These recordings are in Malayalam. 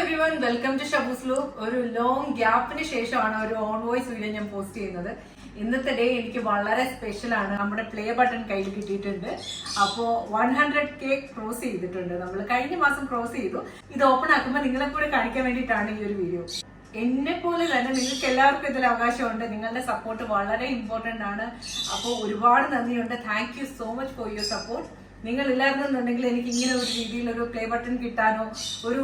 Everyone, welcome to Shaboos look. ഒരു ലോങ് ഗ്യാപ്പിന് ശേഷമാണ് ഒരു ഓൺ വോയിസ് വീഡിയോ ഞാൻ പോസ്റ്റ് ചെയ്യുന്നത്. ഇന്നത്തെ ഡേ എനിക്ക് വളരെ സ്പെഷ്യൽ ആണ്. നമ്മുടെ പ്ലേ ബട്ടൺ കയ്യിൽ കിട്ടിയിട്ടുണ്ട്. അപ്പോൾ 100K ക്രോസ് ചെയ്തിട്ടുണ്ട്. നമ്മൾ കഴിഞ്ഞ മാസം ക്രോസ് ചെയ്തു. ഇത് ഓപ്പൺ ആക്കുമ്പോൾ നിങ്ങളെ കൂടെ കാണിക്കാൻ വേണ്ടിയിട്ടാണ് ഈ ഒരു വീഡിയോ. എന്നെ പോലെ തന്നെ നിങ്ങൾക്ക് എല്ലാവർക്കും ഇതിൽ അവകാശമുണ്ട്. നിങ്ങളുടെ സപ്പോർട്ട് വളരെ ഇമ്പോർട്ടന്റ് ആണ്. അപ്പോൾ ഒരുപാട് നന്ദിയുണ്ട്. Thank you so much for your support. നിങ്ങൾ ഇല്ലായിരുന്നുണ്ടെങ്കിൽ എനിക്ക് ഇങ്ങനെ ഒരു രീതിയിൽ ഒരു പ്ലേ ബട്ടൺ കിട്ടാനോ ഒരു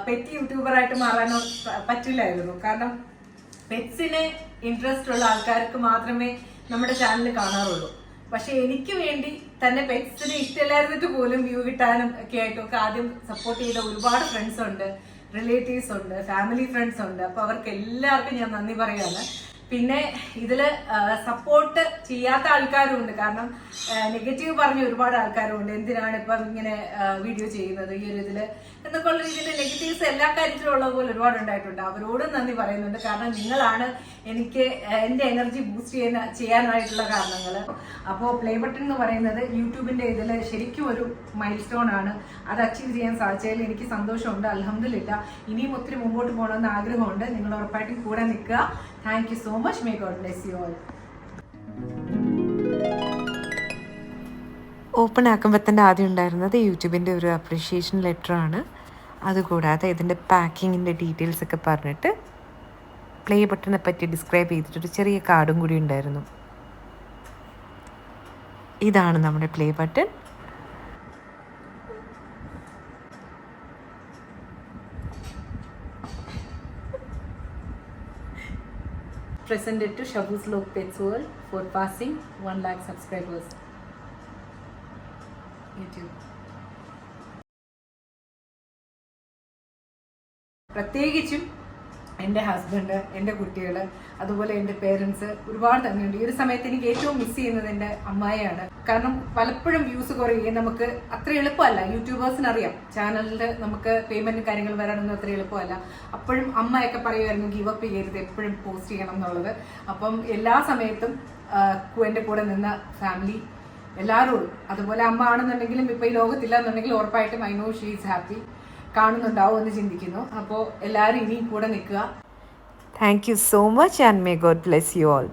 പെറ്റ് യൂട്യൂബറായിട്ട് മാറാനോ പറ്റില്ലായിരുന്നു. കാരണം പെറ്റ്സിനെ ഇൻട്രസ്റ്റ് ഉള്ള ആൾക്കാർക്ക് മാത്രമേ നമ്മുടെ ചാനൽ കാണാറുള്ളൂ. പക്ഷെ എനിക്ക് വേണ്ടി തന്നെ പെറ്റ്സിനെ ഇഷ്ടമില്ലായിരുന്നിട്ട് പോലും വ്യൂ കിട്ടാനും ഒക്കെ ആയിട്ടൊക്കെ ആദ്യം സപ്പോർട്ട് ചെയ്ത ഒരുപാട് ഫ്രണ്ട്സ് ഉണ്ട്, റിലേറ്റീവ്സ് ഉണ്ട്, ഫാമിലി ഫ്രണ്ട്സ് ഉണ്ട്. അപ്പൊ അവർക്ക് എല്ലാവർക്കും ഞാൻ നന്ദി പറയാണ്. പിന്നെ ഇതില് സപ്പോർട്ട് ചെയ്യാത്ത ആൾക്കാരും ഉണ്ട്. കാരണം നെഗറ്റീവ് പറഞ്ഞ ഒരുപാട് ആൾക്കാരും ഉണ്ട്. എന്തിനാണ് ഇപ്പം ഇങ്ങനെ വീഡിയോ ചെയ്യുന്നത് ഈ ഒരു ഇതില് എന്നൊക്കെ ഉള്ള രീതിയിൽ നെഗറ്റീവ്സ് എല്ലാ കാര്യത്തിലും ഉള്ള പോലെ ഒരുപാട് ഉണ്ടായിട്ടുണ്ട്. അവരോടും നന്ദി പറയുന്നുണ്ട്. കാരണം നിങ്ങളാണ് എനിക്ക് എന്റെ എനർജി ബൂസ്റ്റ് ചെയ്യാനായിട്ടുള്ള കാരണങ്ങൾ. അപ്പോൾ പ്ലേ ബട്ടൺ എന്ന് പറയുന്നത് യൂട്യൂബിന്റെ ഇതിൽ ശരിക്കും ഒരു മൈൽ സ്റ്റോൺ ആണ്. അത് അച്ചീവ് ചെയ്യാൻ സാധിച്ചതിൽ എനിക്ക് സന്തോഷമുണ്ട്. അൽഹംദുലില്ലാ. ഇനിയും ഒത്തിരി മുമ്പോട്ട് പോകണമെന്ന് ആഗ്രഹമുണ്ട്. നിങ്ങൾ ഉറപ്പായിട്ടും കൂടെ നിൽക്കുക. Thank you so much. May God bless you all. Open ആക്കുമ്പോൾ തന്നെ ആദ്യം ഉണ്ടായിരുന്നത് യൂട്യൂബിൻ്റെ ഒരു അപ്രിഷിയേഷൻ ലെറ്ററാണ്. അതുകൂടാതെ ഇതിൻ്റെ പാക്കിങ്ങിൻ്റെ ഡീറ്റെയിൽസ് ഒക്കെ പറഞ്ഞിട്ട് പ്ലേ ബട്ടനെ പറ്റി ഡിസ്ക്രൈബ് ചെയ്തിട്ടൊരു ചെറിയ കാർഡും കൂടി ഉണ്ടായിരുന്നു. ഇതാണ് നമ്മുടെ play button. Presented to Shaboo's Look Pets World for passing 1 lakh subscribers. YouTube. പ്രത്യേകിച്ചും എൻ്റെ ഹസ്ബൻഡ്, എൻ്റെ കുട്ടികൾ, അതുപോലെ എൻ്റെ പേരൻസ് ഒരുപാട് തന്നെയുണ്ട്. ഈ ഒരു സമയത്ത് എനിക്ക് ഏറ്റവും മിസ് ചെയ്യുന്നത് എൻ്റെ അമ്മായിയാണ്. കാരണം പലപ്പോഴും വ്യൂസ് കുറയുകയും നമുക്ക് അത്ര എളുപ്പമല്ല. യൂട്യൂബേഴ്സിന് അറിയാം ചാനലിൽ നമുക്ക് പേയ്മെന്റ് കാര്യങ്ങൾ വരാനൊന്നും അത്ര എളുപ്പമല്ല. അപ്പോഴും അമ്മയൊക്കെ പറയുമായിരുന്നു ഗീവ് അപ്പ് ചെയ്യരുത്, എപ്പോഴും പോസ്റ്റ് ചെയ്യണം എന്നുള്ളത്. അപ്പം എല്ലാ സമയത്തും എൻ്റെ കൂടെ നിന്ന ഫാമിലി എല്ലാവരോടും, അതുപോലെ അമ്മ ആണെന്നുണ്ടെങ്കിലും ഇപ്പൊ ഈ ലോകത്തില്ല എന്നുണ്ടെങ്കിൽ ഉറപ്പായിട്ടും I know she is happy, കാണുന്നുണ്ടാവും എന്ന് ചിന്തിക്കുന്നു. അപ്പോൾ എല്ലാവരും ഇനിയും കൂടെ നിൽക്കുക. Thank you so much and may God bless you all.